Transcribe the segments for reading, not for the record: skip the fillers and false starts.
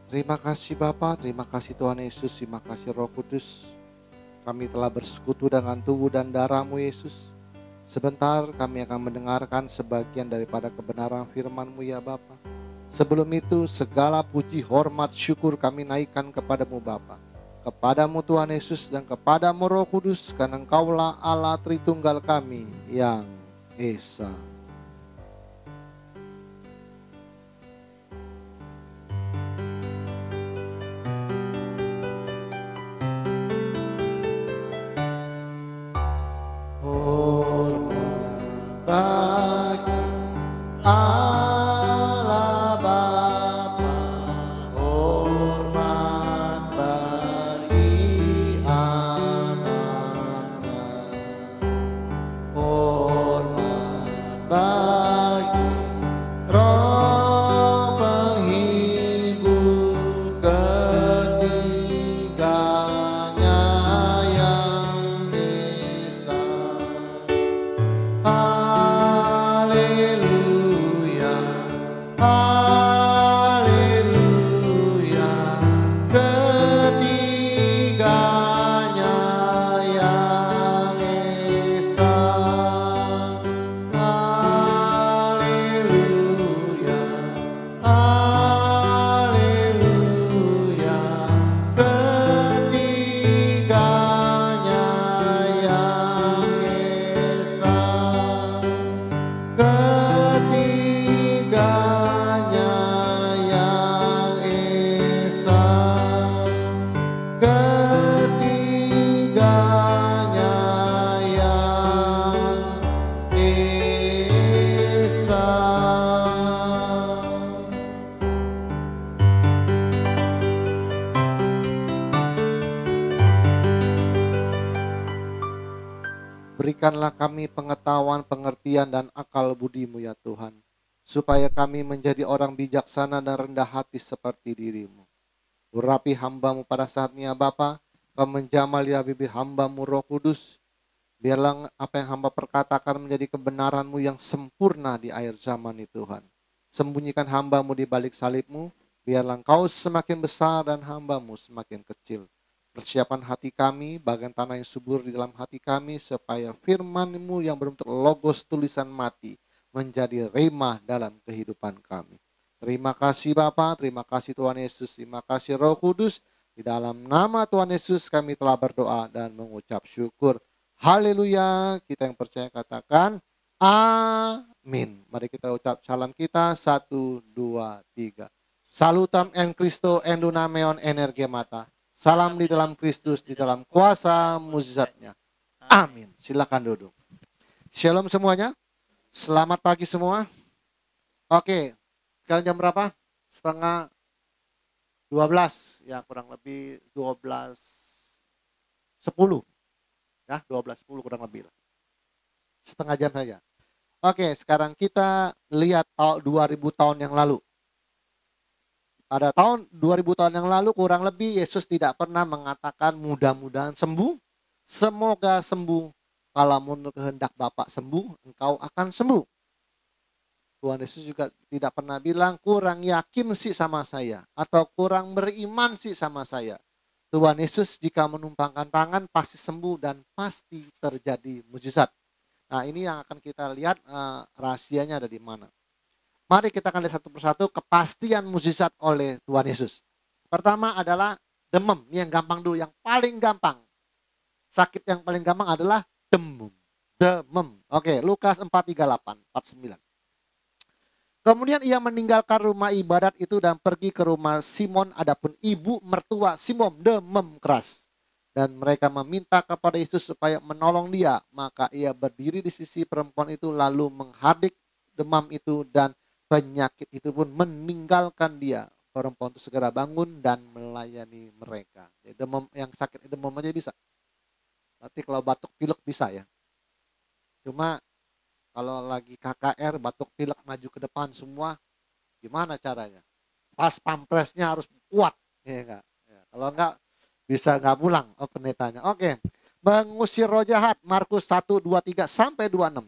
Terima kasih Bapa, terima kasih Tuhan Yesus, terima kasih Roh Kudus. Kami telah bersekutu dengan tubuh dan darah-Mu Yesus. Sebentar kami akan mendengarkan sebagian daripada kebenaran firman-Mu ya Bapa. Sebelum itu segala puji, hormat, syukur kami naikkan kepadamu Bapa. Kepadamu Tuhan Yesus dan kepadamu Roh Kudus, karena Engkaulah Allah Tritunggal kami yang Esa. Hormat bagi Allah Bapa, hormat bagi anaknya, hormat bagi Roh penghibur ketiganya yang Esa. Haleluya, haleluya, ketiganya yang Esa. Haleluya, haleluya, ketiganya yang Esa. Ketiganya yang Esa, ketiganya yang Esa. Berikanlah kami pengetahuan, pengertian, dan akal budi-Mu ya Tuhan, supaya kami menjadi orang bijaksana dan rendah hati seperti diri-Mu. Urapi hamba-Mu pada saatnya Bapa, Kau menjamal ya bibir hamba-Mu Roh Kudus. Biarlah apa yang hamba perkatakan menjadi kebenaran-Mu yang sempurna di akhir zaman ini Tuhan. Sembunyikan hamba-Mu di balik salib-Mu, biarlah Engkau semakin besar dan hamba-Mu semakin kecil. Persiapan hati kami, bagian tanah yang subur di dalam hati kami, supaya firman-Mu yang berbentuk logos tulisan mati menjadi rema dalam kehidupan kami. Terima kasih Bapa, terima kasih Tuhan Yesus, terima kasih Roh Kudus. Di dalam nama Tuhan Yesus kami telah berdoa dan mengucap syukur. Haleluya, kita yang percaya katakan amin. Mari kita ucap salam kita, 1, 2, 3. Salutam en Christo en dunameon energia mata. Salam di dalam Kristus, di dalam kuasa mukjizatnya. Amin. Silakan duduk. Shalom semuanya. Selamat pagi semua. Oke, sekarang jam berapa? Setengah 12. Ya, kurang lebih 12.10. Ya, 12.10 kurang lebih. Setengah jam saja. Oke, sekarang kita lihat 2000 tahun yang lalu. Pada tahun 2000 tahun yang lalu kurang lebih Yesus tidak pernah mengatakan mudah-mudahan sembuh, semoga sembuh, kalau menurut kehendak Bapa sembuh, engkau akan sembuh. Tuhan Yesus juga tidak pernah bilang kurang yakin sih sama saya, atau kurang beriman sih sama saya. Tuhan Yesus jika menumpangkan tangan pasti sembuh dan pasti terjadi mujizat. Nah ini yang akan kita lihat rahasianya ada di mana. Mari kita akan lihat satu persatu kepastian mukjizat oleh Tuhan Yesus. Pertama adalah demam. Ini yang gampang dulu, yang paling gampang. Sakit yang paling gampang adalah demam. Demam. Oke, Lukas 4:38, 49. Kemudian ia meninggalkan rumah ibadat itu dan pergi ke rumah Simon, adapun ibu mertua Simon demam keras. Dan mereka meminta kepada Yesus supaya menolong dia. Maka ia berdiri di sisi perempuan itu lalu menghardik demam itu dan penyakit itu pun meninggalkan dia. Perempuan itu segera bangun dan melayani mereka. Jadi demam, yang sakit demam aja bisa. Berarti kalau batuk pilek bisa ya. Cuma kalau lagi KKR batuk pilek maju ke depan semua, gimana caranya? Pas pampresnya harus kuat, ya enggak? Ya, kalau enggak bisa enggak pulang. Oh pendetanya. Oke. Mengusir roh jahat Markus 1:23 sampai 26.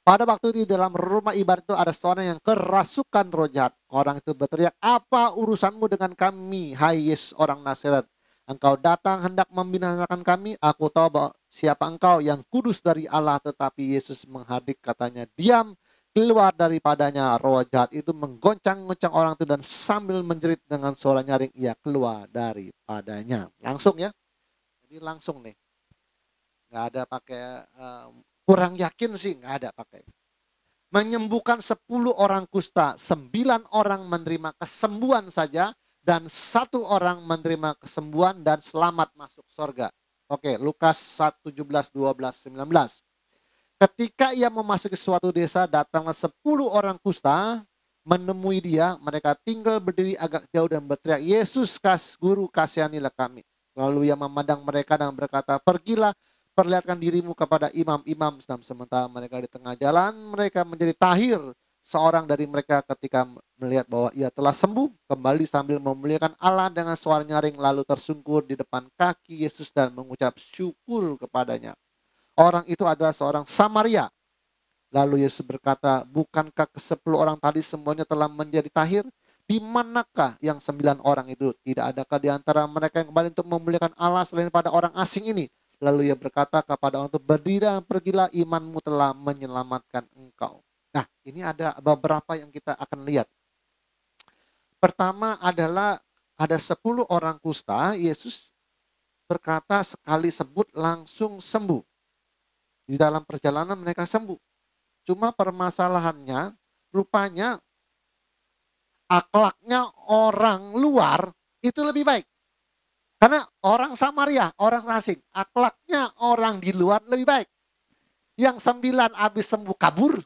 Pada waktu itu di dalam rumah ibadat itu ada seorang yang kerasukan roh jahat. Orang itu berteriak, "Apa urusanmu dengan kami, hai Yesus orang Nazaret? Engkau datang hendak membinasakan kami. Aku tahu bahwa siapa engkau, yang kudus dari Allah." Tetapi Yesus menghardik, katanya, "Diam, keluar daripadanya." Roh jahat itu menggoncang-goncang orang itu dan sambil menjerit dengan suara nyaring, ia keluar daripadanya. Langsung ya. Jadi langsung nih. Nggak ada pakai kurang yakin sih, nggak ada pakai. Menyembuhkan 10 orang kusta, 9 orang menerima kesembuhan saja, dan 1 orang menerima kesembuhan dan selamat masuk surga. Oke, Lukas 1, 17, 12, 19. Ketika ia memasuki suatu desa, datanglah 10 orang kusta menemui dia. Mereka tinggal berdiri agak jauh dan berteriak, "Yesus, Guru, kasihanilah kami." Lalu ia memandang mereka dan berkata, "Pergilah, perlihatkan dirimu kepada imam-imam." Sementara mereka di tengah jalan, mereka menjadi tahir. Seorang dari mereka ketika melihat bahwa ia telah sembuh, kembali sambil memuliakan Allah dengan suara nyaring, lalu tersungkur di depan kaki Yesus dan mengucap syukur kepadanya. Orang itu adalah seorang Samaria. Lalu Yesus berkata, "Bukankah ke-10 orang tadi semuanya telah menjadi tahir? Di manakah yang 9 orang itu? Tidak adakah di antara mereka yang kembali untuk memuliakan Allah selain pada orang asing ini?" Lalu ia berkata kepada orang itu, "Berdiri dan pergilah, imanmu telah menyelamatkan engkau." Nah, ini ada beberapa yang kita akan lihat. Pertama adalah ada 10 orang kusta, Yesus berkata sekali sebut langsung sembuh. Di dalam perjalanan mereka sembuh. Cuma permasalahannya, rupanya akhlaknya orang luar itu lebih baik. Karena orang Samaria, orang asing, akhlaknya orang di luar lebih baik. Yang 9 habis sembuh kabur.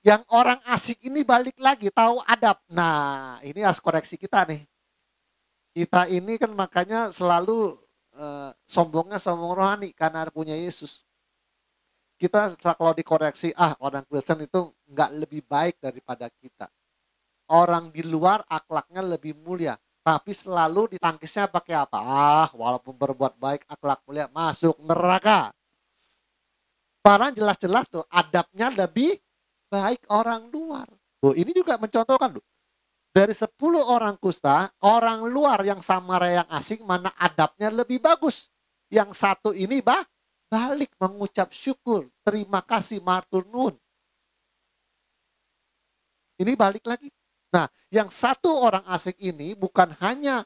Yang orang asing ini balik lagi, tahu adab. Nah, ini harus koreksi kita nih. Kita ini kan makanya selalu sombongnya sombong rohani karena punya Yesus. Kita kalau dikoreksi, orang Kristen itu nggak lebih baik daripada kita. Orang di luar akhlaknya lebih mulia. Tapi selalu ditangkisnya pakai apa? Walaupun berbuat baik, akhlak mulia, masuk neraka. Padahal jelas-jelas tuh adabnya lebih baik orang luar. Tuh, ini juga mencontohkan tuh. Dari 10 orang kusta, orang luar yang Samaria yang asing, mana adabnya lebih bagus. Yang satu ini balik mengucap syukur, terima kasih, matur nuwun. Ini balik lagi. Nah, yang satu orang asing ini bukan hanya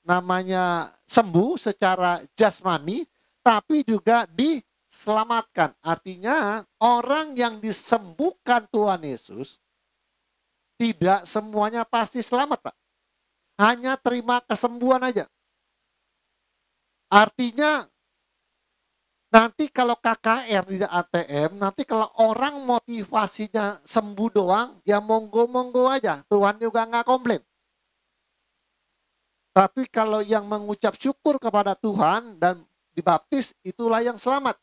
namanya sembuh secara jasmani, tapi juga diselamatkan. Artinya orang yang disembuhkan Tuhan Yesus, tidak semuanya pasti selamat, Pak. Hanya terima kesembuhan aja. Artinya nanti kalau KKR di ATM, nanti kalau orang motivasinya sembuh doang, ya monggo-monggo aja. Tuhan juga nggak komplain. Tapi kalau yang mengucap syukur kepada Tuhan dan dibaptis, itulah yang selamat.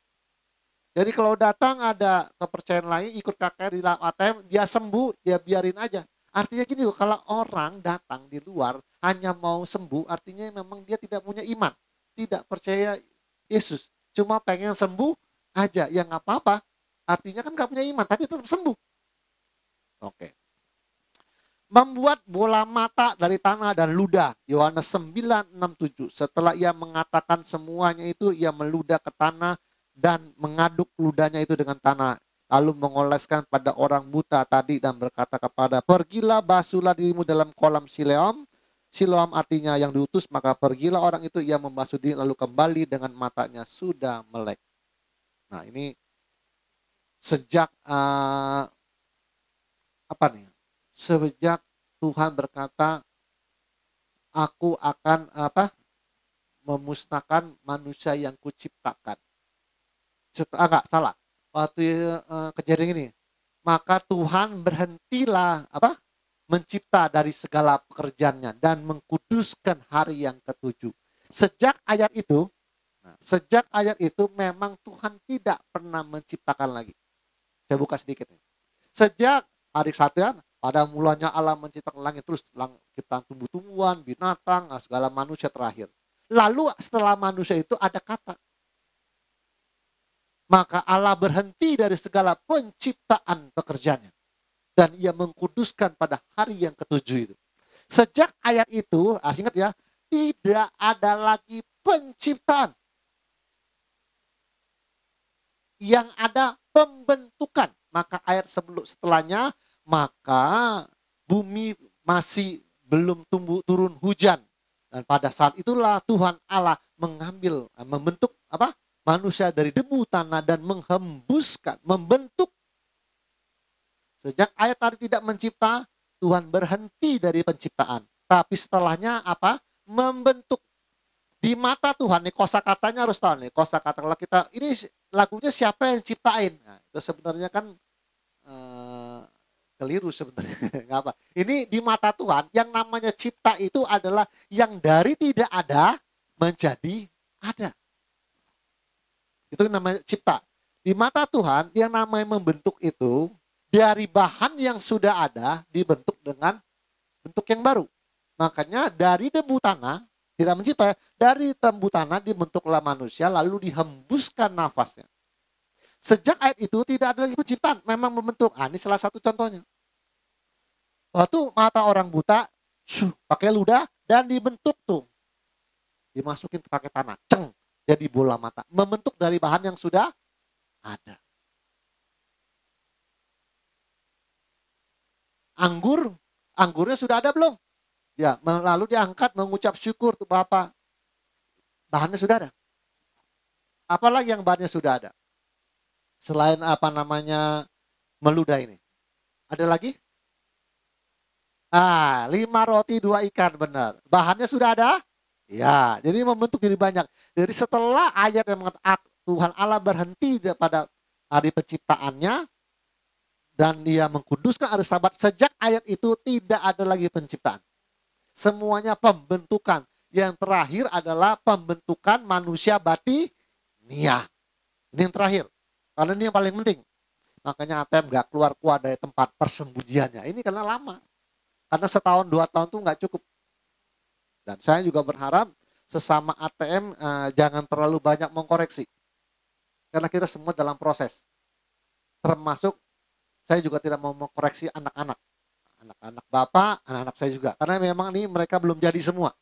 Jadi kalau datang ada kepercayaan lain, ikut KKR di dalam ATM, dia sembuh, ya biarin aja. Artinya gini, kalau orang datang di luar hanya mau sembuh, artinya memang dia tidak punya iman. Tidak percaya Yesus. Cuma pengen sembuh aja, ya nggak apa-apa. Artinya kan nggak punya iman, tapi tetap sembuh. Oke. Membuat bola mata dari tanah dan ludah. Yohanes 9:6-7. Setelah ia mengatakan semuanya itu, ia meludah ke tanah dan mengaduk ludahnya itu dengan tanah. Lalu mengoleskan pada orang buta tadi dan berkata kepada, "Pergilah, basuhlah dirimu dalam kolam Siloam." Siloam artinya yang diutus, maka pergilah orang itu, ia membasuh diri lalu kembali dengan matanya sudah melek. Nah, ini sejak sejak Tuhan berkata, "Aku akan memusnahkan manusia yang kuciptakan." Enggak, salah. Waktu kejadian ini, maka Tuhan berhentilah mencipta dari segala pekerjaannya dan mengkuduskan hari yang ketujuh. Sejak ayat itu memang Tuhan tidak pernah menciptakan lagi. Saya buka sedikit nih. Sejak hari satu ya, pada mulanya Allah menciptakan langit, terus ciptaan tumbuh-tumbuhan, binatang, segala manusia terakhir. Lalu setelah manusia itu ada kata. Maka Allah berhenti dari segala penciptaan pekerjaannya. Dan ia mengkuduskan pada hari yang ketujuh itu. Sejak ayat itu, ingat ya, tidak ada lagi penciptaan. Yang ada pembentukan. Maka ayat setelahnya, maka bumi masih belum turun hujan. Dan pada saat itulah Tuhan Allah membentuk manusia dari debu tanah dan menghembuskan, membentuk. Sejak ayat tadi tidak mencipta, Tuhan berhenti dari penciptaan. Tapi setelahnya apa? Membentuk. Di mata Tuhan, nih kosakatanya harus tahu nih, kosakata kalau kita, ini lagunya siapa yang ciptain? Nah, itu sebenarnya kan keliru sebenarnya. Nggak apa. Ini di mata Tuhan, yang namanya cipta itu adalah yang dari tidak ada menjadi ada. Itu namanya cipta. Di mata Tuhan, yang namanya membentuk itu, dari bahan yang sudah ada, dibentuk dengan bentuk yang baru. Makanya dari debu tanah, tidak mencipta, dari debu tanah dibentuklah manusia, lalu dihembuskan nafasnya. Sejak ayat itu tidak ada lagi penciptaan, memang membentuk. Ini salah satu contohnya. Waktu mata orang buta, pakai ludah dan dibentuk tuh. Dimasukin pakai tanah, jadi bola mata. Membentuk dari bahan yang sudah ada. Anggurnya sudah ada belum? Ya, lalu diangkat mengucap syukur tuh Bapak. Bahannya sudah ada. Apalagi yang bahannya sudah ada? Selain meludah ini. Ada lagi? 5 roti 2 ikan, benar. Bahannya sudah ada? Ya, jadi membentuk jadi banyak. Jadi setelah ayat yang mengatakan Tuhan Allah berhenti pada hari penciptaannya dan dia mengkuduskan hari Sabat, sejak ayat itu tidak ada lagi penciptaan. Semuanya pembentukan. Yang terakhir adalah pembentukan manusia batiniah. Ini yang terakhir. Karena ini yang paling penting. Makanya ATM gak keluar-keluar dari tempat persembunyiannya. Ini karena lama. Karena setahun 2 tahun tuh gak cukup. Dan saya juga berharap sesama ATM jangan terlalu banyak mengkoreksi. Karena kita semua dalam proses. Termasuk saya juga tidak mau mengkoreksi anak-anak. Anak-anak Bapak, anak-anak saya juga. Karena memang ini mereka belum jadi semua.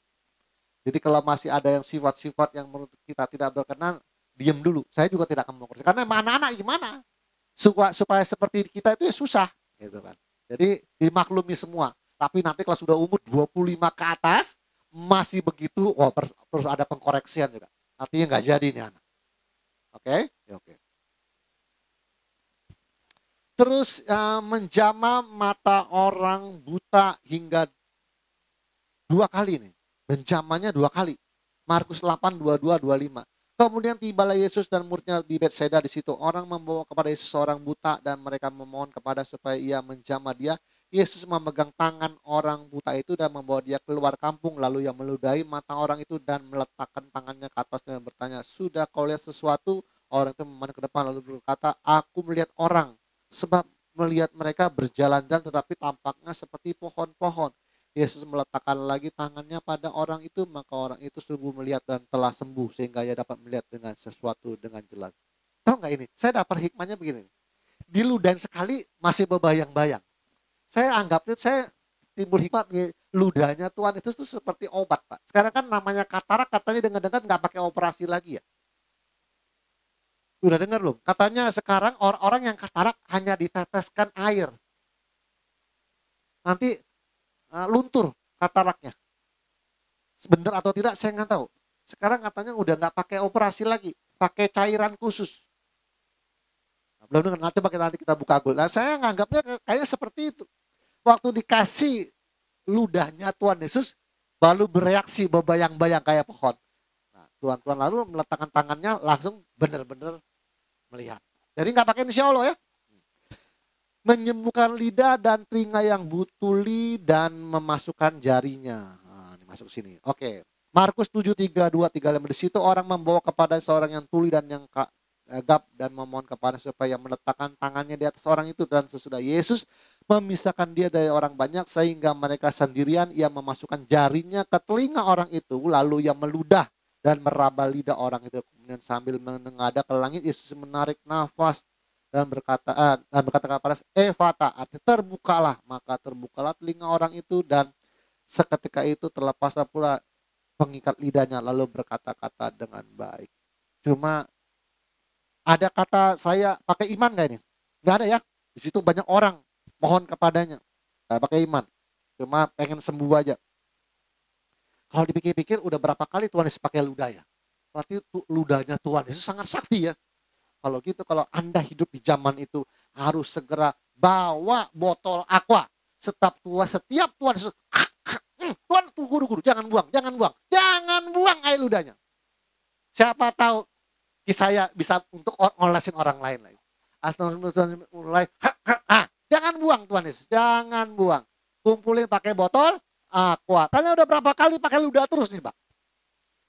Jadi kalau masih ada yang sifat-sifat yang menurut kita tidak berkenan, diam dulu. Saya juga tidak akan mengkoreksi. Karena anak-anak gimana? Supaya seperti kita itu ya susah. Gitu kan. Jadi dimaklumi semua. Tapi nanti kalau sudah umur 25 ke atas, masih begitu, perlu ada pengkoreksian juga. Artinya nggak jadi nih anak. Oke? Oke. Terus menjamah mata orang buta hingga 2 kali nih. Menjamahnya 2 kali. Markus 8, 22, 25. Kemudian tibalah Yesus dan muridnya di Betseda. Di situ orang membawa kepada Yesus seorang buta dan mereka memohon kepada supaya ia menjamah dia. Yesus memegang tangan orang buta itu dan membawa dia keluar kampung. Lalu ia meludahi mata orang itu dan meletakkan tangannya ke atasnya dan bertanya, sudah kau lihat sesuatu? Orang itu memandang ke depan lalu berkata, aku melihat orang. Sebab melihat mereka berjalan-jalan tetapi tampaknya seperti pohon-pohon. Yesus meletakkan lagi tangannya pada orang itu, maka orang itu sungguh melihat dan telah sembuh sehingga ia dapat melihat dengan sesuatu dengan jelas. Tahu nggak ini? Saya dapat hikmahnya begini. Diludahin sekali masih berbayang-bayang. Saya anggapnya saya timbul hikmat ludahnya Tuhan itu tuh seperti obat, Pak. Sekarang kan namanya katarak, katanya dengar-dengar nggak pakai operasi lagi ya. Udah dengar belum? Katanya sekarang orang-orang yang katarak hanya diteteskan air. Nanti luntur kataraknya. Benar atau tidak saya nggak tahu. Sekarang katanya udah nggak pakai operasi lagi, pakai cairan khusus. Belum dengar, nanti kita buka Google. Nah, saya nganggapnya kayaknya seperti itu. Waktu dikasih ludahnya Tuhan Yesus, baru bereaksi berbayang-bayang kayak pohon. Nah, Tuhan lalu meletakkan tangannya langsung benar-benar melihat. Jadi nggak pakai insya Allah ya. Menyembuhkan lidah dan telinga yang butuli dan memasukkan jarinya. Nah, ini masuk sini. Oke. Markus 7:32-35. Di situ orang membawa kepada seorang yang tuli dan yang gagap dan memohon kepada supaya meletakkan tangannya di atas orang itu, dan sesudah Yesus memisahkan dia dari orang banyak sehingga mereka sendirian, ia memasukkan jarinya ke telinga orang itu lalu ia meludah dan meraba lidah orang itu. Kemudian sambil menengadah ke langit, Yesus menarik nafas dan berkata kepada Efata, artinya terbukalah. Maka terbukalah telinga orang itu, dan seketika itu terlepaslah pula pengikat lidahnya, lalu berkata-kata dengan baik. Cuma ada kata saya pakai iman gak ini? Nggak ada ya. Di situ banyak orang mohon kepadanya, nggak pakai iman, cuma pengen sembuh aja. Kalau dipikir-pikir udah berapa kali Tuhan Yesus pakai ludah ya? Berarti ludahnya Tuhan Yesus sangat sakti ya. Kalau gitu, kalau Anda hidup di zaman itu, harus segera bawa botol aqua. Setiap Tuhan Yesus, Tuhan tuh guru-guru, jangan buang air ludahnya. Siapa tahu saya bisa untuk ngolesin orang lain lagi. Mulai, jangan buang Tuhan Yesus, jangan buang. Kumpulin pakai botol aqua. Karena udah berapa kali pakai ludah terus nih Pak.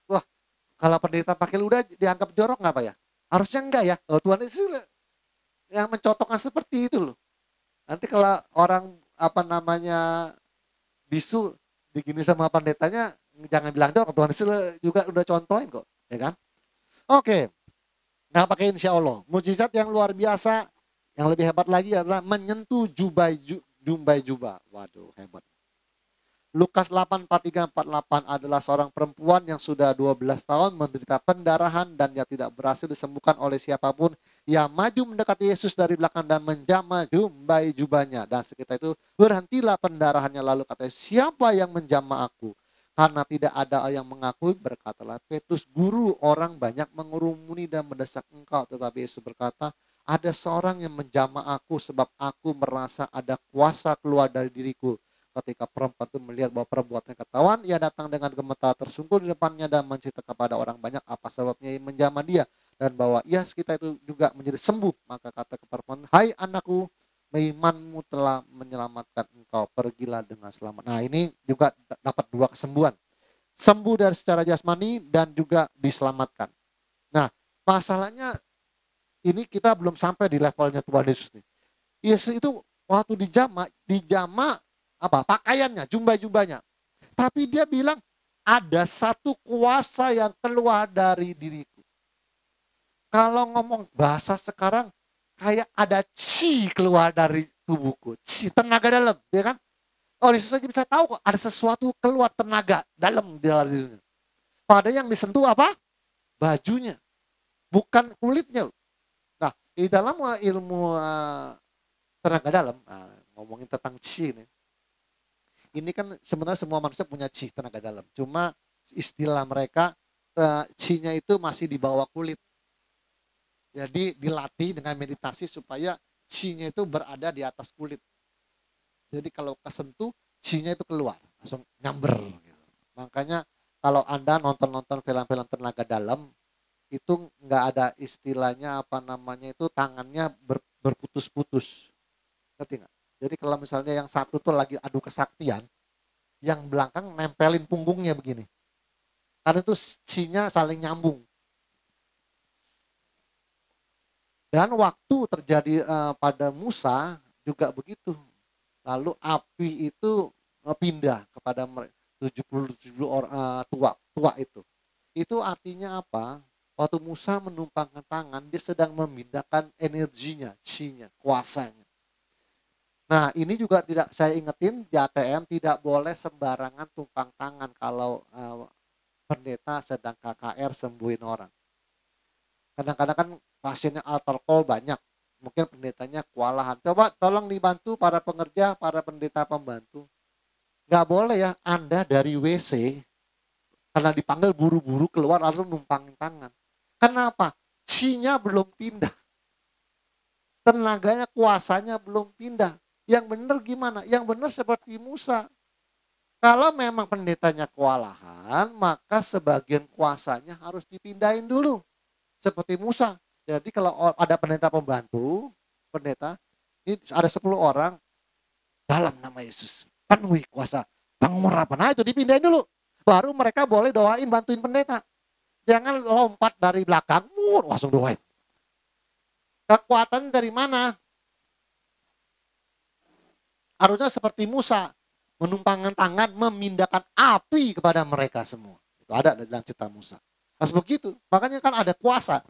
Wah, kalau pendeta pakai ludah dianggap jorok nggak Pak ya? Harusnya enggak ya. Oh, Tuhan Yesus yang mencontohkan seperti itu loh. Nanti kalau orang bisu digini sama pendetanya, jangan bilang jorok. Tuhan Yesus juga udah contohin kok, ya kan? Oke. Nah, pakai insya Allah. Mujizat yang luar biasa, yang lebih hebat lagi adalah menyentuh jumbai jubah. Waduh, hebat. Lukas 8:43-48 adalah seorang perempuan yang sudah 12 tahun menderita pendarahan dan dia tidak berhasil disembuhkan oleh siapapun. Ia maju mendekati Yesus dari belakang dan menjamah jumbai jubahnya. Dan sekitar itu berhentilah pendarahannya, lalu katanya, siapa yang menjamah aku? Karena tidak ada yang mengakui, berkatalah Petrus, guru, orang banyak mengurumuni dan mendesak engkau. Tetapi Yesus berkata, ada seorang yang menjamah aku sebab aku merasa ada kuasa keluar dari diriku. Ketika perempuan itu melihat bahwa perbuatannya ketahuan, ia datang dengan gemetar tersungkur di depannya dan mencerita kepada orang banyak apa sebabnya ia menjamah dia, dan bahwa ia sekitar itu juga menjadi sembuh. Maka kata ke perempuan, hai anakku, imanmu telah menyelamatkan engkau, pergilah dengan selamat. Nah, ini juga dapat dua kesembuhan. Sembuh dari secara jasmani dan juga diselamatkan. Nah, masalahnya ini kita belum sampai di levelnya Tuhan Yesus nih. Yesus itu waktu dijamah pakaiannya, jubahnya. Tapi dia bilang ada satu kuasa yang keluar dari diriku. Kalau ngomong bahasa sekarang, kayak ada chi keluar dari tubuhku, chi, tenaga dalam, ya kan? Oh, Yesus saja bisa tahu kok ada sesuatu keluar tenaga dalam di dalam dirinya. Pada yang disentuh apa? Bajunya, bukan kulitnya. Nah, di dalam ilmu tenaga dalam, ngomongin tentang chi ini kan sebenarnya semua manusia punya chi, tenaga dalam. Cuma istilah mereka chi-nya itu masih di bawah kulit. Jadi dilatih dengan meditasi supaya chi-nya itu berada di atas kulit. Jadi kalau kesentuh, chi-nya itu keluar, langsung nyamber. Gitu. Makanya kalau Anda nonton film-film tenaga dalam, itu nggak ada istilahnya itu tangannya berputus-putus. Ngerti nggak? Jadi kalau misalnya yang satu tuh lagi adu kesaktian, yang belakang nempelin punggungnya begini. Karena itu chi-nya saling nyambung. Dan waktu terjadi pada Musa juga begitu. Lalu api itu pindah kepada 70 orang tua itu. Itu artinya apa? Waktu Musa menumpangkan tangan, dia sedang memindahkan energinya, chi-nya, kuasanya. Nah, ini juga tidak saya ingetin di ATM, tidak boleh sembarangan tumpang tangan kalau pendeta sedang KKR sembuhin orang. Kadang-kadang kan pasiennya altar call banyak, mungkin pendetanya kewalahan. Coba tolong dibantu para pengerja, para pendeta pembantu. Nggak boleh ya Anda dari WC, karena dipanggil buru-buru keluar lalu numpangin tangan. Kenapa? Chi-nya belum pindah. Tenaganya, kuasanya belum pindah. Yang benar gimana? Yang benar seperti Musa. Kalau memang pendetanya kewalahan, maka sebagian kuasanya harus dipindahin dulu. Seperti Musa. Jadi kalau ada pendeta pembantu, pendeta, ini ada 10 orang, dalam nama Yesus, penuhi kuasa pengurapan. Nah itu dipindahin dulu. Baru mereka boleh doain, bantuin pendeta. Jangan lompat dari belakang, langsung doain. Kekuatan dari mana? Harusnya seperti Musa, menumpangkan tangan, memindahkan api kepada mereka semua. Itu ada dalam cerita Musa. Harus begitu. Makanya kan ada kuasa,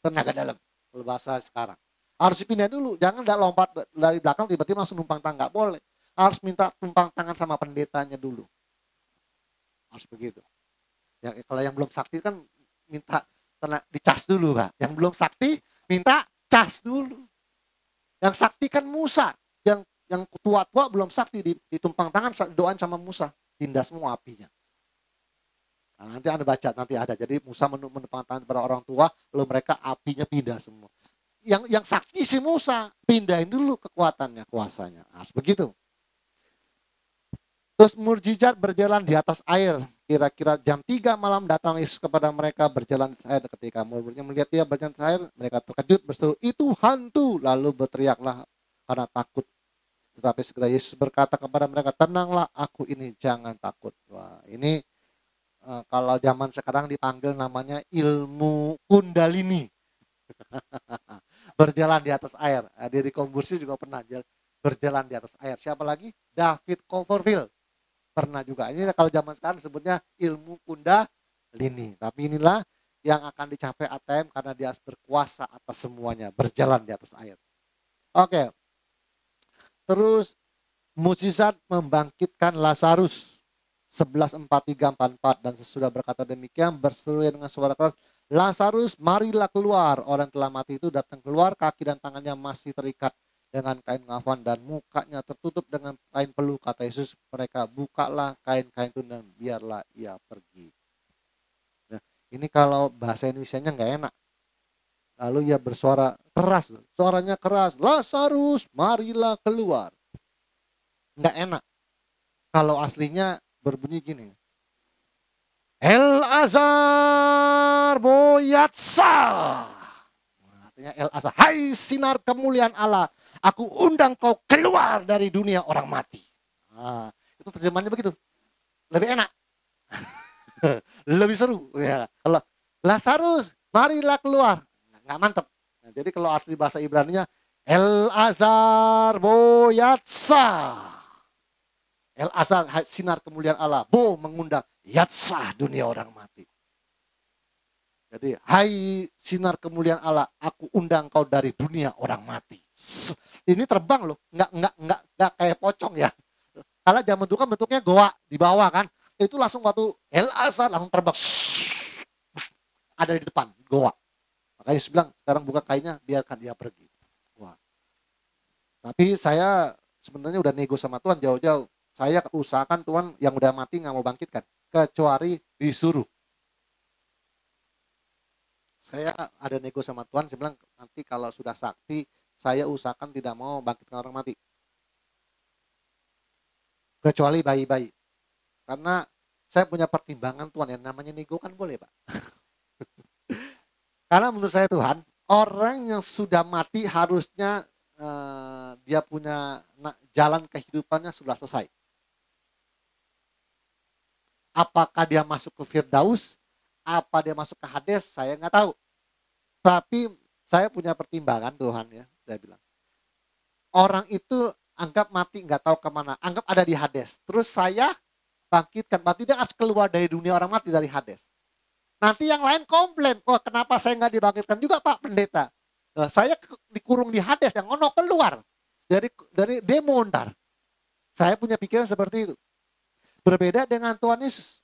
tenaga dalam. Kalau bahasa sekarang. Harus dipindah dulu. Jangan nggak lompat dari belakang tiba-tiba langsung numpang tangan. Nggak boleh. Harus minta tumpang tangan sama pendetanya dulu. Harus begitu. Ya, kalau yang belum sakti kan minta dicas dulu, Pak. Yang belum sakti minta cas dulu. Yang sakti kan Musa. Yang tua-tua belum sakti ditumpang tangan doain sama Musa. Pindah semua apinya. Nah, nanti Anda baca, nanti ada. Jadi Musa menumpang tangan kepada orang tua, lalu mereka apinya pindah semua. Yang sakti si Musa, pindahin dulu kekuatannya, kuasanya. Nah, begitu. Terus mukjizat berjalan di atas air. Kira-kira jam 3 malam datang Yesus kepada mereka berjalan di atas air. Ketika murid-muridnya melihat dia berjalan di atas air, mereka terkejut berseru, itu hantu. Lalu berteriaklah karena takut. Tetapi segera Yesus berkata kepada mereka, tenanglah, aku ini, jangan takut. Wah, ini kalau zaman sekarang dipanggil namanya ilmu kundalini. Berjalan di atas air. Diri Kombursi juga pernah berjalan di atas air. Siapa lagi? David Copperfield. Pernah juga. Ini kalau zaman sekarang disebutnya ilmu kundalini. Tapi inilah yang akan dicapai ATM karena dia berkuasa atas semuanya. Berjalan di atas air. Oke. Terus mukjizat membangkitkan Lazarus. 11:43-44 dan sesudah berkata demikian berseru dengan suara keras, Lazarus marilah keluar. Orang telah mati itu datang keluar, kaki dan tangannya masih terikat dengan kain kafan dan mukanya tertutup dengan kain peluh. Kata Yesus mereka, bukalah kain-kain itu dan biarlah ia pergi. Nah, ini kalau bahasa Indonesianya nggak enak. Lalu ia bersuara keras, suaranya keras, Lazarus marilah keluar. Nggak enak. Kalau aslinya berbunyi gini, El Azar Boyatsa. Artinya El Azar, hai sinar kemuliaan Allah, aku undang kau keluar dari dunia orang mati. Nah, itu terjemahannya begitu. Lebih enak. Lebih seru. Ya. Kalau Lazarus, marilah keluar. Nggak mantep. Nah, jadi kalau asli bahasa Ibraninya, El Azar Boyatsa. El Azar sinar kemuliaan Allah, Bo mengundang Yatsa dunia orang mati. Jadi hai sinar kemuliaan Allah, aku undang kau dari dunia orang mati. Ini terbang loh, nggak kayak pocong ya. Kalau zaman dulu kan bentuknya goa di bawah kan, itu langsung waktu El Azar langsung terbang, ada di depan goa. Makanya saya bilang sekarang buka kainnya, biarkan dia pergi. Wah. Tapi saya sebenarnya udah nego sama Tuhan jauh-jauh. Saya usahakan Tuhan yang udah mati nggak mau bangkitkan, kecuali disuruh. Saya ada nego sama Tuhan, saya bilang nanti kalau sudah sakti, saya usahakan tidak mau bangkitkan orang mati. Kecuali bayi-bayi. Karena saya punya pertimbangan Tuhan, yang namanya nego kan boleh Pak. Karena menurut saya Tuhan, orang yang sudah mati harusnya dia punya jalan kehidupannya sudah selesai. Apakah dia masuk ke Firdaus, apa dia masuk ke Hades, saya nggak tahu. Tapi saya punya pertimbangan Tuhan ya, saya bilang. Orang itu anggap mati nggak tahu kemana, anggap ada di Hades. Terus saya bangkitkan, berarti dia harus keluar dari dunia orang mati dari Hades. Nanti yang lain komplain, oh kenapa saya nggak dibangkitkan juga Pak Pendeta? Saya dikurung di Hades, yang ono keluar dari demo ntar. Saya punya pikiran seperti itu. Berbeda dengan Tuhan Yesus.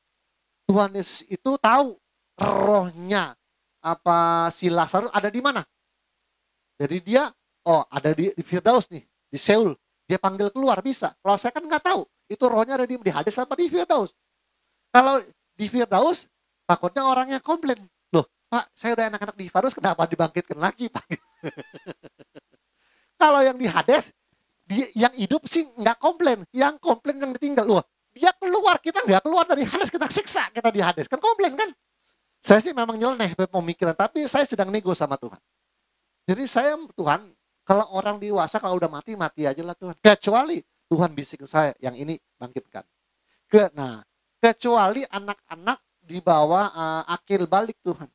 Tuhan Yesus itu tahu rohnya apa si Lazarus ada di mana. Jadi dia ada di Firdaus nih, di Seul. Dia panggil keluar bisa. Kalau saya kan nggak tahu itu rohnya ada di Hades apa di Firdaus. Kalau di Firdaus takutnya orangnya komplain. Loh Pak, saya udah enak-enak di Firdaus, kenapa dibangkitkan lagi Pak? Kalau yang di Hades, yang hidup sih nggak komplain. Yang komplain yang ditinggal. Loh, dia keluar, kita nggak keluar dari Hades, kita siksa kita di Hades. Kan komplain kan? Saya sih memang nyeleneh pemikiran, tapi saya sedang nego sama Tuhan. Jadi saya, Tuhan, kalau orang dewasa kalau udah mati, mati aja lah Tuhan. Kecuali Tuhan bisik ke saya, yang ini bangkitkan. Kecuali anak-anak di bawah akil balik Tuhan.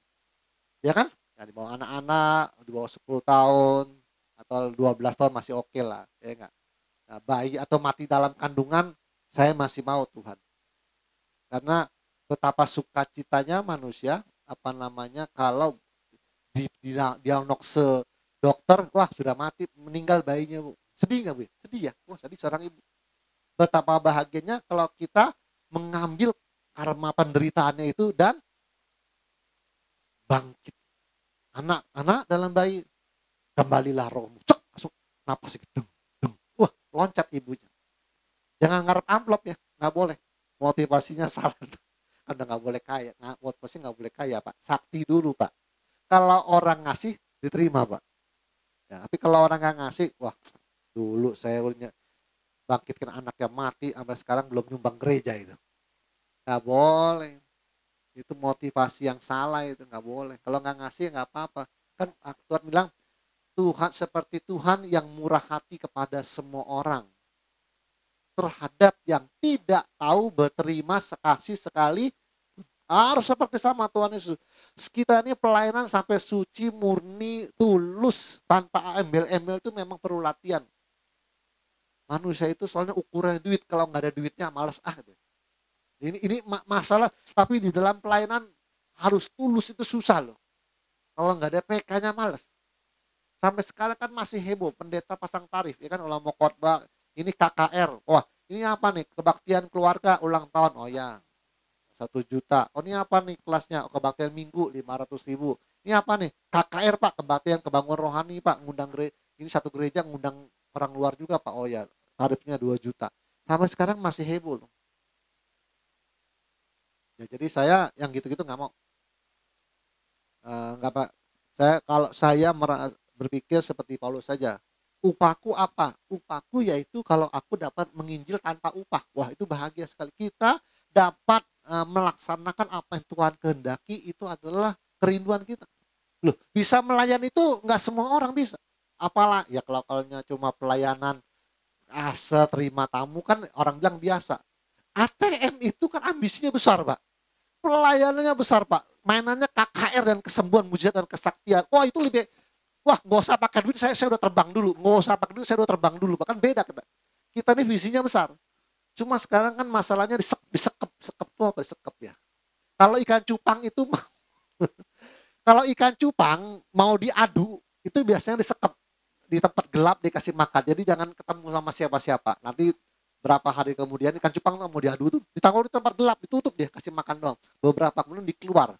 Ya kan? Ya, di bawah anak-anak, di bawah 10 tahun, atau 12 tahun masih oke lah. Ya enggak? Nah, bayi atau mati dalam kandungan, saya masih mau Tuhan. Karena betapa sukacitanya manusia apa namanya, kalau diagnosis dokter, wah sudah mati, meninggal bayinya, Bu. Sedih nggak, Bu? Sedih ya? Wah, sedih seorang ibu. Betapa bahagianya kalau kita mengambil karma penderitaannya itu dan bangkit. Anak dalam bayi, kembalilah rohmu. Cek, langsung napas sedikit. Deng, deng. Wah, loncat ibunya. Jangan ngarep amplop ya, nggak boleh. Motivasinya salah. Anda nggak boleh kaya, motivasi nggak boleh kaya, Pak. Sakti dulu, Pak. Kalau orang ngasih, diterima, Pak. Ya, tapi kalau orang nggak ngasih, wah, dulu saya bangkitkan anak yang mati, sampai sekarang belum nyumbang gereja itu. Nggak boleh. Itu motivasi yang salah, itu nggak boleh. Kalau nggak ngasih, nggak apa-apa. Kan Tuhan bilang, Tuhan seperti Tuhan yang murah hati kepada semua orang. Terhadap yang tidak tahu berterima kasih sekali, harus seperti sama Tuhan Yesus. Kita ini pelayanan sampai suci, murni, tulus, tanpa embel-embel itu memang perlu latihan. Manusia itu soalnya ukuran duit, kalau nggak ada duitnya malas gitu. Ini masalah, tapi di dalam pelayanan harus tulus itu susah loh. Kalau nggak ada PK-nya malas. Sampai sekarang kan masih heboh, pendeta pasang tarif, ya kan, kalau mau khotbah, ini KKR, wah ini apa nih, kebaktian keluarga ulang tahun, oh ya 1 juta, oh ini apa nih kelasnya, oh, kebaktian minggu 500.000, ini apa nih, KKR Pak, kebaktian kebangun rohani Pak, ngundang ini satu gereja ngundang orang luar juga Pak, oh ya tarifnya 2 juta, sampai sekarang masih heboh loh. Ya, jadi saya yang gitu-gitu nggak mau, nggak Pak, kalau saya berpikir seperti Paulus saja. Upahku apa? Upahku yaitu kalau aku dapat menginjil tanpa upah. Wah, itu bahagia sekali. Kita dapat melaksanakan apa yang Tuhan kehendaki, itu adalah kerinduan kita. Loh, bisa melayani itu nggak semua orang bisa. Apalah ya kalau cuma pelayanan terima tamu kan orang bilang biasa. ATM itu kan ambisinya besar, Pak. Pelayanannya besar, Pak. Mainannya KKR dan kesembuhan, mujizat dan kesaktian. Wah, itu lebih, wah nggak usah pakai duit, saya udah terbang dulu. Nggak usah pakai duit, saya udah terbang dulu. Bahkan beda kita. Kita ini visinya besar. Cuma sekarang kan masalahnya disekep tuh apa disekep ya. Kalau ikan cupang itu, kalau ikan cupang mau diadu, itu biasanya disekep. Di tempat gelap dikasih makan. Jadi jangan ketemu sama siapa-siapa. Nanti berapa hari kemudian ikan cupang mau diadu tuh ditaruh di tempat gelap, ditutup dia, kasih makan doang. Beberapa kemudian dikeluar.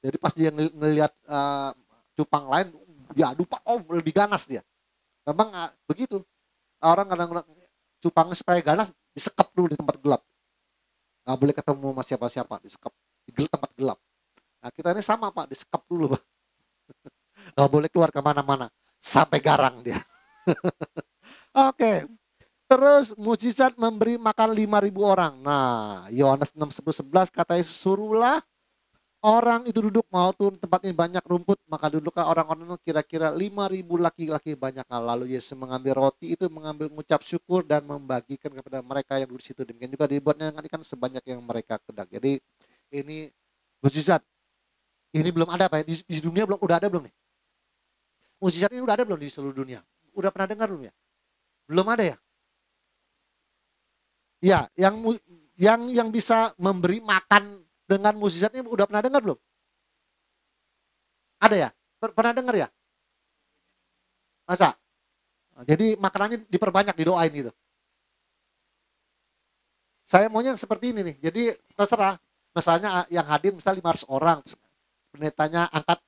Jadi pas dia ngelihat cupang lain, diadu, oh lebih ganas dia. Memang begitu. Orang kadang-kadang cupangnya supaya ganas disekap dulu di tempat gelap. Nggak boleh ketemu sama siapa-siapa, disekap di tempat gelap. Nah kita ini sama Pak, disekap dulu Pak. Nggak boleh keluar kemana-mana sampai garang dia. Oke. Terus mujizat memberi makan 5.000 orang. Nah, Yohanes 6:11 kata Yesus, suruhlah orang itu duduk, mau turun tempat ini banyak rumput, maka duduklah orang-orang itu kira-kira 5.000 laki-laki banyak. Lalu Yesus mengambil roti itu, mengucap syukur dan membagikan kepada mereka yang duduk di situ. Demikian juga dibuatnya dengan ikan sebanyak yang mereka kedak. Jadi ini mujizat. Ini belum ada Pak, di dunia belum, udah ada belum nih? Mujizat ini udah ada belum di seluruh dunia? Udah pernah dengar belum ya? Belum ada ya? Ya, yang bisa memberi makan dengan mujizatnya udah pernah dengar belum? Ada ya? Pernah dengar ya? Masa? Jadi makanannya diperbanyak, didoain gitu. Saya maunya seperti ini nih. Jadi terserah. Misalnya yang hadir misalnya 500 orang. Pendetanya angkat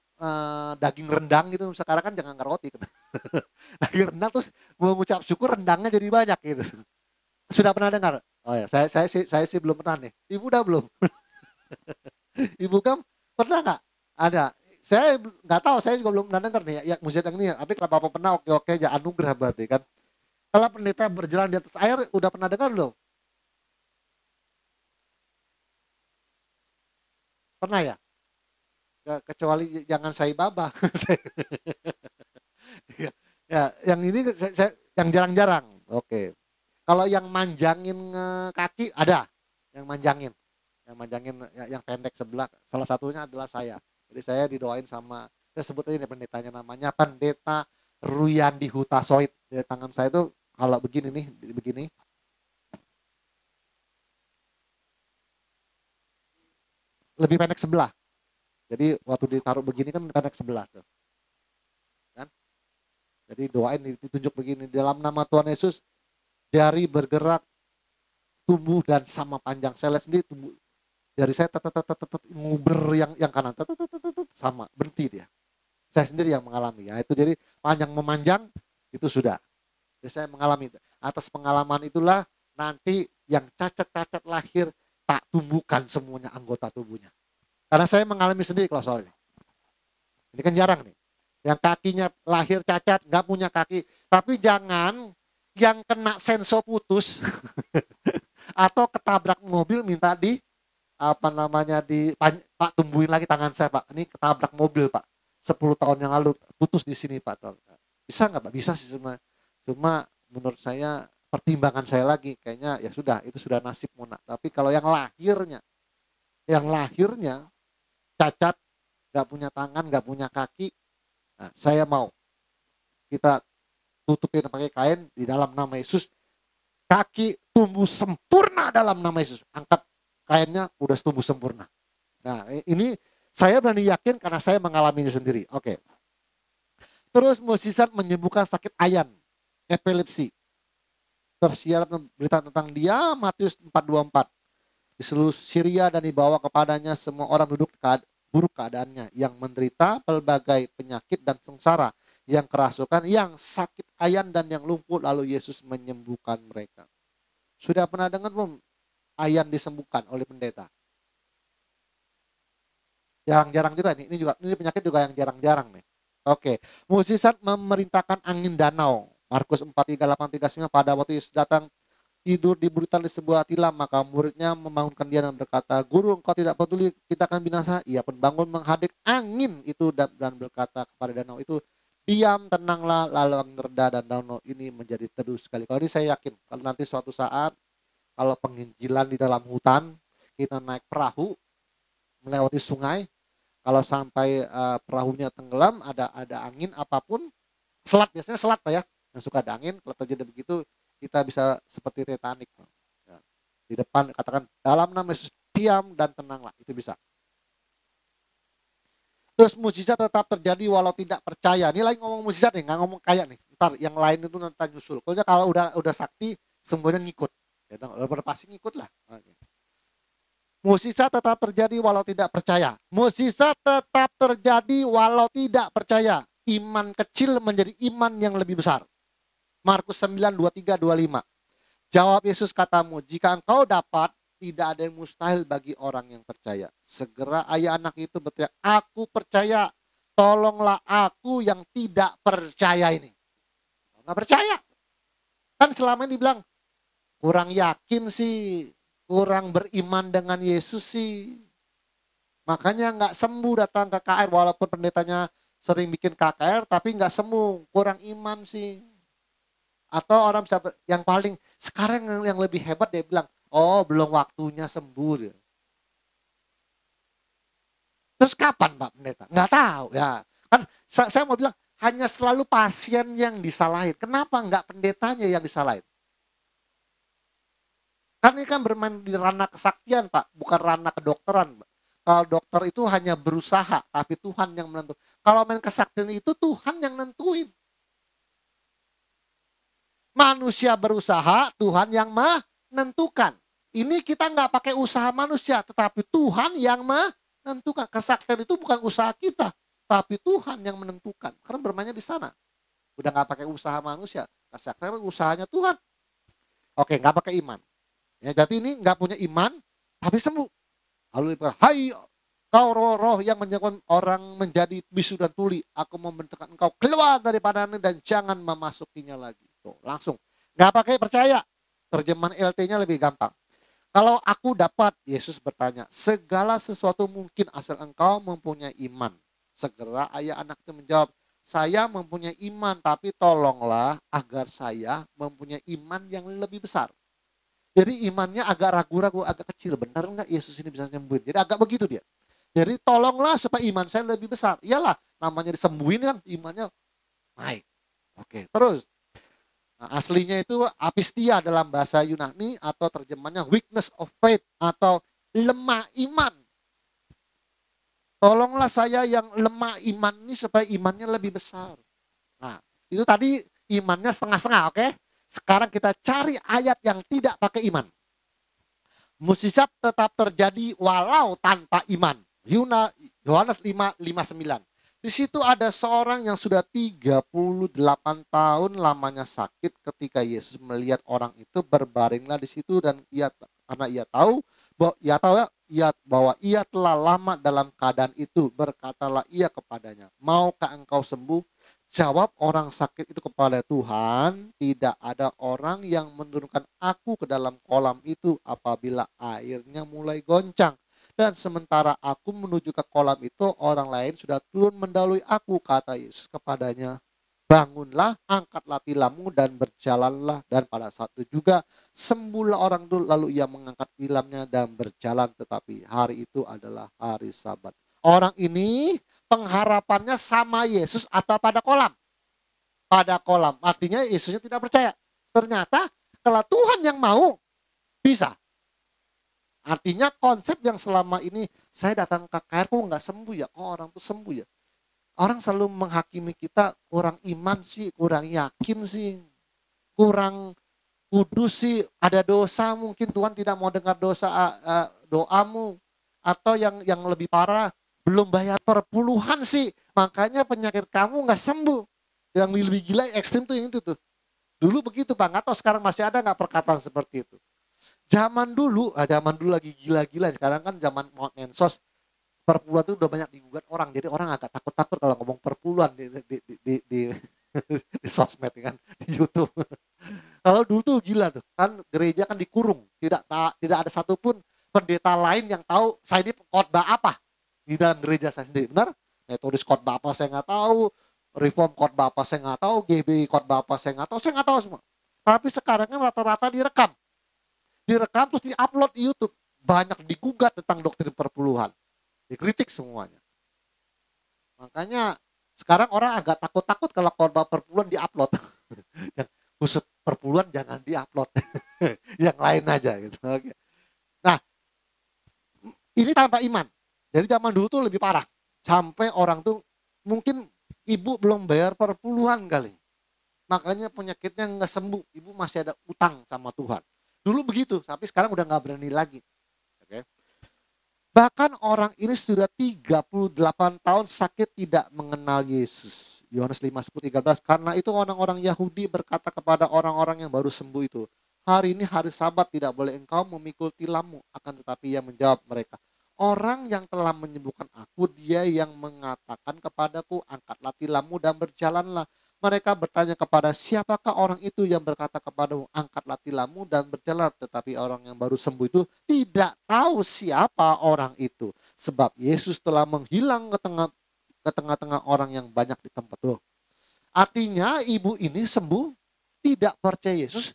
daging rendang gitu. Sekarang kan jangan angkat roti. Daging rendang terus mengucap syukur, rendangnya jadi banyak gitu. Sudah pernah dengar? Oh ya, saya sih belum pernah nih. Ibu udah belum? Ibu kan pernah nggak? Ada. Saya nggak tahu, saya juga belum pernah dengar nih ya mujizat yang ini. Tapi kalau Bapak pernah, oke aja, anugerah berarti kan. Kalau pendeta berjalan di atas air, udah pernah dengar belum? Pernah ya? Kecuali jangan saya baba. Ya, ya, yang ini yang jarang-jarang. Oke. Kalau yang manjangin kaki ada, yang manjangin. Yang manjangin yang pendek sebelah, salah satunya adalah saya. Jadi saya didoain sama, saya sebut aja nih pendetanya, namanya Pendeta Ruyandi Hutasoid. Di tangan saya itu kalau begini nih, begini. Lebih pendek sebelah. Jadi waktu ditaruh begini kan pendek sebelah tuh, kan. Jadi doain ditunjuk begini, dalam nama Tuhan Yesus, jari bergerak, tumbuh dan sama panjang. Saya lihat sendiri tumbuh, jari saya nguber yang kanan, sama, berhenti dia. Saya sendiri yang mengalami, ya itu jadi panjang memanjang, itu sudah. Jadi saya mengalami, atas pengalaman itulah nanti yang cacat-cacat lahir, tak tumbuhkan semuanya anggota tubuhnya. Karena saya mengalami sendiri kalau soalnya. Ini kan jarang nih. Yang kakinya lahir cacat, nggak punya kaki. Tapi jangan yang kena senso putus atau ketabrak mobil minta di Pak tumbuhin lagi tangan saya Pak. Ini ketabrak mobil Pak. 10 tahun yang lalu putus di sini Pak. Bisa nggak Pak? Bisa sih sebenarnya. Cuma menurut saya pertimbangan saya lagi kayaknya ya sudah, itu sudah nasib Mona. Tapi kalau yang lahirnya cacat, nggak punya tangan, nggak punya kaki, nah, saya mau kita tutupin pakai kain di dalam nama Yesus, kaki tumbuh sempurna dalam nama Yesus, angkat kainnya udah tumbuh sempurna. Nah ini saya berani yakin karena saya mengalaminya sendiri. Oke. Terus mukjizat menyembuhkan sakit ayan, epilepsi. Tersiar berita tentang dia, Matius 4:24. Di seluruh Syria dan dibawa kepadanya semua orang duduk buruk keadaannya, yang menderita berbagai penyakit dan sengsara, yang kerasukan, yang sakit ayan dan yang lumpuh, lalu Yesus menyembuhkan mereka. Sudah pernah dengar belum ayan disembuhkan oleh pendeta? Jarang-jarang juga nih, ini penyakit juga yang jarang-jarang nih. Oke, mukjizat memerintahkan angin danau. Markus 4:38-39, pada waktu Yesus datang tidur di buritan di sebuah tilam, maka muridnya membangunkan dia dan berkata, "Guru, engkau tidak peduli kita akan binasa?" Ia pun bangun menghadik angin itu dan berkata kepada danau itu, "Diam, tenanglah." Lalu angin reda dan danau ini menjadi teduh sekali. Kalau ini saya yakin, kalau nanti suatu saat kalau penginjilan di dalam hutan, kita naik perahu melewati sungai, kalau sampai perahunya tenggelam, ada angin apapun, selat, biasanya selat Pak ya, yang suka ada angin, kalau terjadi begitu kita bisa seperti Titanic. Ya. Di depan katakan dalam nama Yesus, diam dan tenanglah, itu bisa. Terus mukjizat tetap terjadi walau tidak percaya. Ini lagi ngomong mukjizat nih, nggak ngomong kayak nih. Ntar yang lain itu nanti nyusul. Kalau udah sakti semuanya ngikut. Ya, udah pasti ngikut lah. Oke. Mukjizat tetap terjadi walau tidak percaya. Mukjizat tetap terjadi walau tidak percaya. Iman kecil menjadi iman yang lebih besar. Markus 9:23-25. Jawab Yesus katamu, jika engkau dapat, tidak ada yang mustahil bagi orang yang percaya. Segera ayah anak itu berteriak, aku percaya, tolonglah aku yang tidak percaya ini. Nggak percaya. Kan selama ini dibilang, kurang yakin sih, kurang beriman dengan Yesus sih. Makanya nggak sembuh datang ke KKR, walaupun pendetanya sering bikin KKR, tapi nggak sembuh, kurang iman sih. Atau orang bisa, yang paling sekarang yang lebih hebat dia bilang, oh belum waktunya sembuh. Terus kapan Pak Pendeta? Nggak tahu ya. Kan saya mau bilang, hanya selalu pasien yang disalahin. Kenapa nggak pendetanya yang disalahin? Kan ini kan bermain di ranah kesaktian Pak, bukan ranah kedokteran. Kalau dokter itu hanya berusaha, tapi Tuhan yang menentukan. Kalau main kesaktian itu Tuhan yang nentuin. Manusia berusaha, Tuhan yang menentukan. Ini kita nggak pakai usaha manusia, tetapi Tuhan yang menentukan. Kesaktian itu bukan usaha kita, tapi Tuhan yang menentukan. Karena bermainnya di sana. Udah nggak pakai usaha manusia, kesaktian usahanya Tuhan. Oke, nggak pakai iman. Ya, jadi ini nggak punya iman, tapi sembuh. Lalu dia, hai kau roh-roh yang menyebabkan orang menjadi bisu dan tuli, aku membentukkan engkau keluar daripada ini dan jangan memasukinya lagi. Tuh, langsung. Nggak pakai percaya. Terjemahan LT-nya lebih gampang. Kalau aku dapat, Yesus bertanya, segala sesuatu mungkin asal engkau mempunyai iman. Segera ayah anak itu menjawab, saya mempunyai iman, tapi tolonglah agar saya mempunyai iman yang lebih besar. Jadi imannya agak ragu-ragu, agak kecil. Benar nggak Yesus ini bisa nyembuhin? Jadi agak begitu dia. Jadi tolonglah supaya iman saya lebih besar. Iyalah, namanya disembuhin kan, imannya naik. Oke, terus. Nah, aslinya itu apistia dalam bahasa Yunani atau terjemahnya weakness of faith atau lemah iman. Tolonglah saya yang lemah iman ini supaya imannya lebih besar. Nah, itu tadi imannya setengah-setengah, oke? Sekarang kita cari ayat yang tidak pakai iman. Mukjizat tetap terjadi walau tanpa iman. Yohanes 5:59. Di situ ada seorang yang sudah 38 tahun lamanya sakit. Ketika Yesus melihat orang itu, berbaringlah di situ, dan karena ia tahu bahwa ia telah lama dalam keadaan itu, berkatalah ia kepadanya, maukah engkau sembuh? Jawab orang sakit itu kepada Tuhan, tidak ada orang yang menurunkan aku ke dalam kolam itu apabila airnya mulai goncang. Dan sementara aku menuju ke kolam itu, orang lain sudah turun mendahului aku. Kata Yesus kepadanya, bangunlah, angkatlah tilammu dan berjalanlah. Dan pada saat itu juga sembuhlah orang itu. Lalu ia mengangkat tilamnya dan berjalan. Tetapi hari itu adalah hari Sabat. Orang ini pengharapannya sama Yesus atau pada kolam? Pada kolam. Artinya Yesusnya tidak percaya. Ternyata kalau Tuhan yang mau, bisa. Artinya konsep yang selama ini, saya datang ke KR kok nggak sembuh ya, kok orang tuh sembuh ya. Orang selalu menghakimi kita, kurang iman sih, kurang yakin sih, kurang kudus sih, ada dosa, mungkin Tuhan tidak mau dengar doamu. Atau yang lebih parah, belum bayar perpuluhan sih, makanya penyakit kamu nggak sembuh. Yang lebih gila ekstrim tuh yang itu tuh. Dulu begitu Pak, nggak tahu sekarang masih ada nggak perkataan seperti itu. Zaman dulu lagi gila-gila. Sekarang kan zaman medsos, perpuluhan itu udah banyak digugat orang. Jadi orang agak takut-takut kalau ngomong perpuluhan di sosmed kan, di YouTube. Kalau dulu tuh gila tuh, kan gereja kan dikurung. Tidak ada satupun pendeta lain yang tahu saya ini khotbah apa di dalam gereja saya sendiri. Benar? Metodis khotbah apa saya nggak tahu, reform khotbah apa saya nggak tahu, GBI khotbah apa saya nggak tahu semua. Tapi sekarang kan rata-rata direkam terus diupload di YouTube. Banyak digugat tentang doktrin perpuluhan, dikritik semuanya. Makanya sekarang orang agak takut-takut kalau khotbah perpuluhan diupload. Yang khusus perpuluhan jangan diupload. Yang lain aja gitu. Oke. Nah, ini tanpa iman. Jadi zaman dulu tuh lebih parah. Sampai orang tuh mungkin ibu belum bayar perpuluhan kali. Makanya penyakitnya nggak sembuh. Ibu masih ada utang sama Tuhan. Dulu begitu, tapi sekarang udah nggak berani lagi. Oke. Bahkan orang ini sudah 38 tahun sakit, tidak mengenal Yesus. Yohanes 5:13. Karena itu orang-orang Yahudi berkata kepada orang-orang yang baru sembuh itu, hari ini hari Sabat, tidak boleh engkau memikul tilammu. Akan tetapi ia menjawab mereka, orang yang telah menyembuhkan aku, dia yang mengatakan kepadaku, angkatlah tilammu dan berjalanlah. Mereka bertanya kepada, siapakah orang itu yang berkata kepadamu, angkatlah tilammu dan berjalan. Tetapi orang yang baru sembuh itu tidak tahu siapa orang itu, sebab Yesus telah menghilang ke tengah-tengah orang yang banyak di tempat itu. Artinya ibu ini sembuh, tidak percaya Yesus.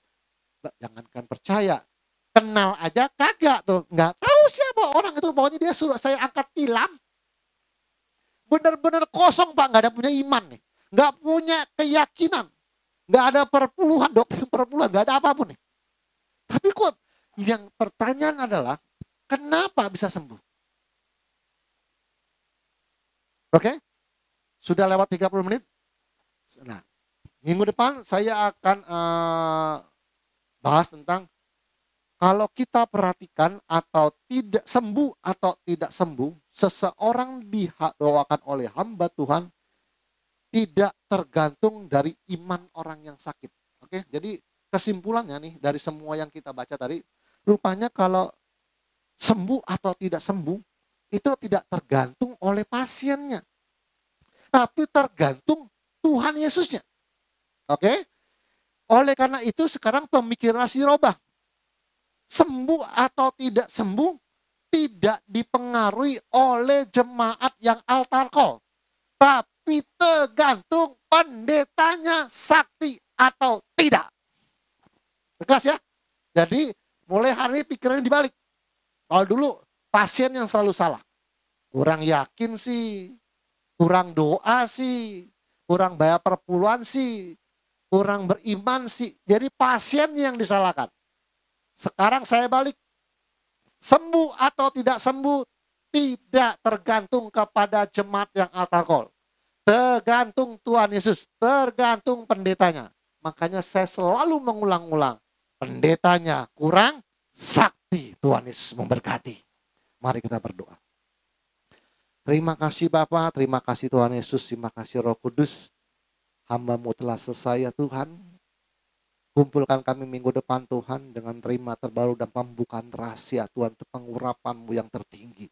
Jangankan percaya, kenal aja kagak tuh, nggak tahu siapa orang itu. Pokoknya dia suruh saya angkat tilam. Benar-benar kosong Pak, nggak ada punya iman nih. Nggak punya keyakinan, nggak ada perpuluhan, doktrin perpuluhan, nggak ada apapun nih. Tapi kok yang pertanyaan adalah, kenapa bisa sembuh? Oke? Sudah lewat 30 menit. Nah, minggu depan saya akan bahas tentang kalau kita perhatikan atau tidak sembuh, seseorang didoakan oleh hamba Tuhan tidak tergantung dari iman orang yang sakit. Oke, jadi kesimpulannya nih dari semua yang kita baca tadi, rupanya kalau sembuh atau tidak sembuh itu tidak tergantung oleh pasiennya, tapi tergantung Tuhan Yesusnya. Oke, oleh karena itu sekarang pemikiran harus dirubah. Sembuh atau tidak sembuh tidak dipengaruhi oleh jemaat yang altarkol, tapi tergantung pendetanya sakti atau tidak. Tegas ya. Jadi mulai hari ini pikirannya dibalik. Kalau dulu pasien yang selalu salah, kurang yakin sih, kurang doa sih, kurang bayar perpuluhan sih, kurang beriman sih. Jadi pasien yang disalahkan. Sekarang saya balik, sembuh atau tidak sembuh tidak tergantung kepada jemaat yang altar call. Tergantung Tuhan Yesus, tergantung pendetanya. Makanya saya selalu mengulang-ulang, pendetanya kurang, sakti Tuhan Yesus memberkati. Mari kita berdoa. Terima kasih Bapa, terima kasih Tuhan Yesus, terima kasih Roh Kudus. Hamba-Mu telah selesai ya Tuhan. Kumpulkan kami minggu depan Tuhan dengan terima terbaru dan pembukaan rahasia Tuhan, pengurapan-Mu yang tertinggi.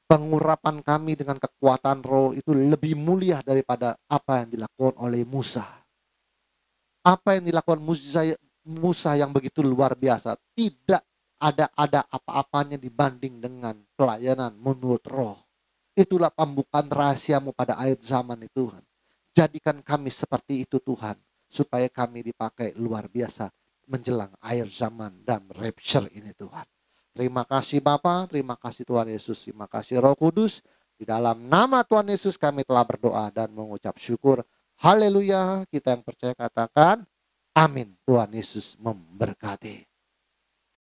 Pengurapan kami dengan kekuatan roh itu lebih mulia daripada apa yang dilakukan oleh Musa. Apa yang dilakukan Musa yang begitu luar biasa. Tidak ada apa-apanya dibanding dengan pelayanan menurut roh. Itulah pembukaan rahasia-Mu pada akhir zaman itu Tuhan. Jadikan kami seperti itu Tuhan. Supaya kami dipakai luar biasa menjelang akhir zaman dan rapture ini Tuhan. Terima kasih Bapa, terima kasih Tuhan Yesus, terima kasih Roh Kudus. Di dalam nama Tuhan Yesus kami telah berdoa dan mengucap syukur. Haleluya, kita yang percaya katakan amin. Tuhan Yesus memberkati.